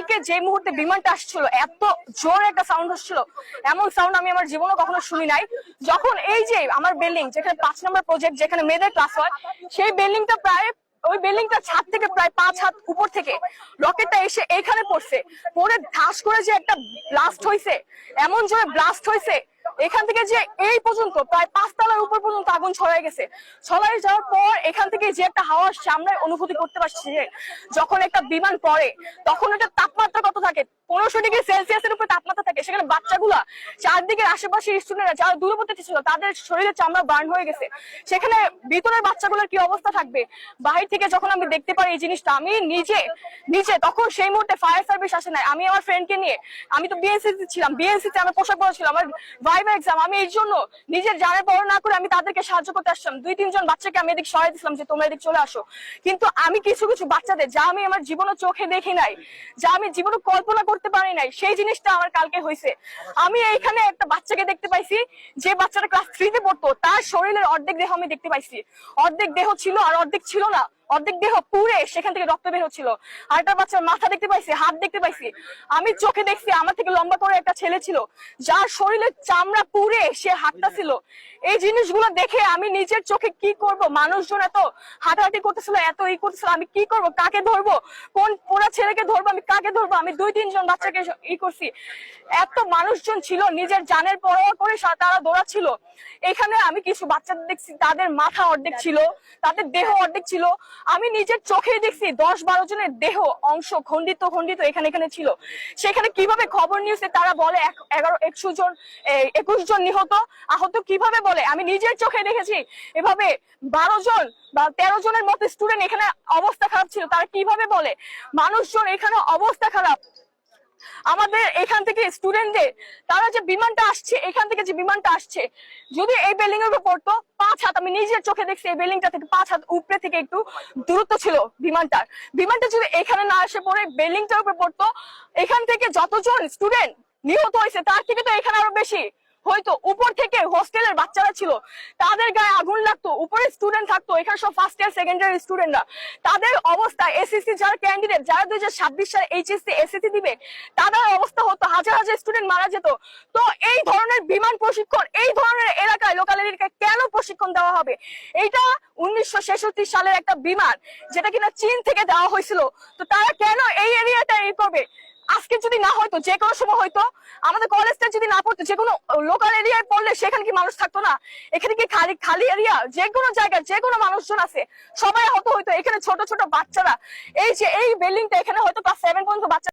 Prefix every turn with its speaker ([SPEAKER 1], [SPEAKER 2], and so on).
[SPEAKER 1] কালকে যে মুহূর্তে বিমানটা আসছিল এত জোরে একটা সাউন্ড হচ্ছিল, এমন সাউন্ড আমি আমার জীবনে কখনো শুনি নাই। যখন এই যে আমার বিল্ডিং যেখানে 5 নম্বর প্রজেক্ট যেখানে মেয়েদের ক্লাস হয়, সেই বিল্ডিংটা প্রায় ওই বিল্ডিংটা ছাদ থেকে প্রায় 5 হাত উপর থেকে রকেটটা এসে এইখানে পড়ছে, পরে ধাস করে যে একটা ব্লাস্ট হয়েছে, এমন জোরে ব্লাস্ট হয়েছে এখান থেকে যে এই পর্যন্ত প্রায় 5 তলার উপর পর্যন্ত আগুন ছড়াই গেছে। ছড়াই যাওয়ার পর এখান থেকে যে একটা হাওয়া সামনে অনুভূতি করতে পারছি যে যখন একটা বিমান পড়ে তখন এটা তাপমাত্রা কত থাকে, 1500 ডিগ্রি সেলসিয়াসের উপরে তাপমাত্রা থাকে। সেখানে বাচ্চাগুলা চারদিকের আশেপাশের স্টুডেন্টরা যারা দূরবর্তী ছিল তাদের শরীরে চামড়া বার্ন হয়ে গেছে। সেখানে ভিতরের বাচ্চাগুলোর কি অবস্থা থাকবে। বাহির থেকে যখন আমি দেখতে পারি এই জিনিসটা, আমি নিজে তখন সেই মুহূর্তে ফায়ার সার্ভিস আসে নাই, আমি আমার ফ্রেন্ডকে নিয়ে, আমি তো বিএনসিতে ছিলাম, বিএনসিতে আমার পোশাক পরা ছিল, আমার ভাইবা এক্সাম, আমি এই জন্য নিজের জানের বড় না করে আমি তাদেরকে সাহায্য করতে আসলাম। 2-3 জন বাচ্চাকে আমি এদিকে সরাই দিলাম যে তোমরা এদিকে চলে আসো। কিন্তু আমি কিছু কিছু বাচ্চাদের যা আমি আমার জীবনে চোখে দেখি নাই, যা আমি জীবনে কল্পনা করতে পারি নাই, সেই জিনিসটা আমার কালকে হয়েছে। আমি এইখানে একটা বাচ্চাকে দেখতে পাইছি, যে বাচ্চাটা ক্লাস 3 তে পড়তো, তার শরীরের অর্ধেক দেহ আমি দেখতে পাইছি। অর্ধেক দেহ ছিল আর অর্ধেক ছিল না, অর্ধেক দেহ পুড়ে সেখান থেকে রক্ত বের হচ্ছিল। আরেকটা বাচ্চার মাথা দেখতে পাইছি, হাত দেখতে পাইছি, আমি চোখে দেখছি। আমার থেকে লম্বা করে একটা ছেলে ছিল যার শরীরের চামড়া পুড়ে সে হাঁটতা ছিল। এই জিনিসগুলো দেখে আমি নিজের চোখে কি করব, মানুষজন এত হাঁটাহাঁটি করতেছিল, এত ই করতেছিল, আমি কি করব, কাকে ধরবো, কোন পোড়া ছেলেকে ধরবো, আমি কাকে ধরবো। আমি 2-3 জন বাচ্চাকে ই করছি। এত মানুষজন ছিল, নিজের জানের পরোয়া করে তারা দৌড়াচ্ছিল। এখানে আমি কিছু বাচ্চাদের দেখছি তাদের মাথা অর্ধেক ছিল, তাদের দেহ অর্ধেক ছিল। আমি নিজের চোখে দেখছি 10-12 জনের দেহ অংশ খন্ডিত খন্ডিত এখানে এখানে ছিল। সেখানে কিভাবে খবর নিউজে তারা বলে 21 জন 21 জন নিহত আহত, কিভাবে বলে আমি নিজের চোখে দেখেছি। এভাবে 12 জন বা 13 জনের মতো স্টুডেন্ট এখানে অবস্থা খারাপ ছিল, তারা কিভাবে বলে মানুষজন এখানে অবস্থা খারাপ। আমাদের এখান থেকে স্টুডেন্টদের তারা যে বিমানটা আসছে, এখান থেকে যে বিমানটা আসছে যদি এই বিল্ডিং এর উপর পড়তো 5 হাত, আমি নিজের চোখে দেখছি এই বিল্ডিংটা থেকে 5 হাত উপরে থেকে একটু দূরত্ব ছিল বিমানটা যদি এখানে না এসে পড়ে বিল্ডিংটার উপর পড়তো, এখান থেকে যতজন স্টুডেন্ট নিহত হয়েছে তার থেকে তো এখানে আরো বেশি হয়তো। উপর থেকে হোস্টেলের বাচ্চারা ছিল, তাদের গায়ে আগুন লাগতো, উপরে স্টুডেন্ট থাকতো, এখানে সব ফার্স্ট ইয়ার সেকেন্ড ইয়ার স্টুডেন্টরা, তাদের অবস্থা এসএসসি যারা ক্যান্ডিডেট যারা 2026 সালে এইচএসসি এসএসসি দিবে তাদের অবস্থা হতো, হাজার হাজার স্টুডেন্ট মারা যেত। তো এই ধরনের বিমান প্রশিক্ষণ এই ধরনের এলাকায় লোকাল এলাকায় কেন প্রশিক্ষণ দেওয়া হবে? এইটা 1966 সালের একটা বিমান যেটা কিনা চীন থেকে দেওয়া হয়েছিল। তো তারা কেন এই এরিয়াটা এই করবে? আজকে যদি না হয়তো যে কোনো সময় হয়তো আমাদের কলেজটা যদি না পড়তো, যে কোনো লোকাল এরিয়ায় পড়লে সেখানে কি মানুষ থাকতো না? এখানে কি খালি খালি এরিয়া? যে কোনো জায়গায় যে কোনো মানুষজন আছে, সবাই হয়তো এখানে ছোট ছোট বাচ্চারা, এই যে এই বিল্ডিংটা এখানে হয়তো ক্লাস 7 পর্যন্ত বাচ্চা